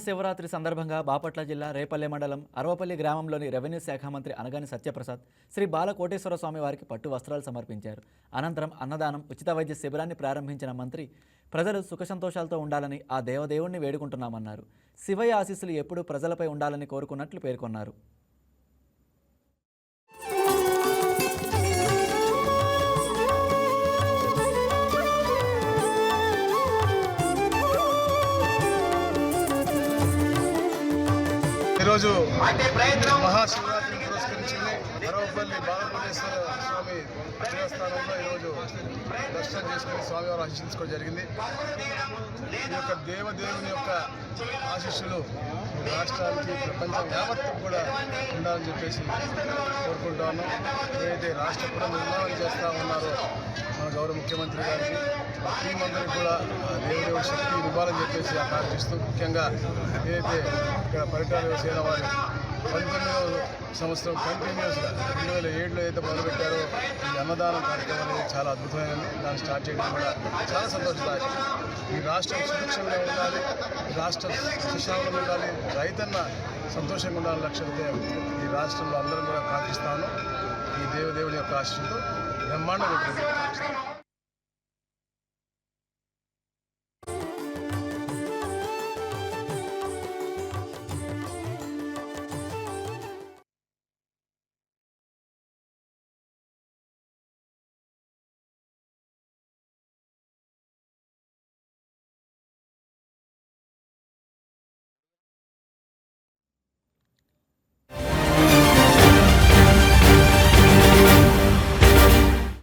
మహాశివరాత్రి సందర్భంగా బాపట్ల జిల్లా రేపల్లె మండలం అరవపల్లి గ్రామంలోని రెవెన్యూ శాఖ మంత్రి అనగాని సత్యప్రసాద్ శ్రీ బాలకోటేశ్వర స్వామి వారికి పట్టు వస్త్రాలు సమర్పించారు. అనంతరం అన్నదానం, ఉచిత వైద్య శిబిరాన్ని ప్రారంభించిన మంత్రి ప్రజలు సుఖ సంతోషాలతో ఉండాలని ఆ దేవదేవుణ్ణి వేడుకుంటున్నామన్నారు. శివయ్య ఆశీస్సులు ఎప్పుడూ ప్రజలపై ఉండాలని కోరుకున్నట్లు పేర్కొన్నారు. ఈరోజు మహాశివరాత్రిని పురస్కరించుకుని అరవపల్లి బాలకోటేశ్వర స్వామి దేవస్థానంలో ఈరోజు దర్శనం చేసుకుని స్వామివారు ఆశీస్సుకోవడం జరిగింది. ఈ యొక్క దేవదేవుని యొక్క ఆశీస్సులు రాష్ట్రానికి, ప్రపంచం యావత్తు కూడా ఉండాలని చెప్పేసి కోరుకుంటా ఉన్నాం. ఏదైతే రాష్ట్ర పునర్నిర్మాణం చేస్తూ ఉన్నారో మన గౌరవ ముఖ్యమంత్రి గారికి, టీం అందరికీ కూడా దేవుడి శక్తి ఇవ్వాలని చెప్పేసి ఆకాంక్షిస్తూ, ముఖ్యంగా ఏదైతే ఇక్కడ పరిటాల సేన వారు 19వ సంవత్సరం కంటిన్యూస్గా 2007లో ఏదైతే మొదలుపెట్టారో ఈ అన్నదానం కార్యక్రమం అనేది చాలా అద్భుతమైనది. దాన్ని స్టార్ట్ చేయడం కూడా చాలా సంతోషదాయకం. ఈ రాష్ట్రం సురక్షంగా ఉండాలి, ఈ రాష్ట్రం సుశాంతంగా ఉండాలి, రైతన్న సంతోషంగా ఉండాలని లక్ష్యంతో ఈ రాష్ట్రంలో అందరం కూడా ప్రార్థిస్తాను. ఈ దేవదేవుని యొక్క ఆశీస్సుతో బ్రహ్మాండంగా ఉంటుంది.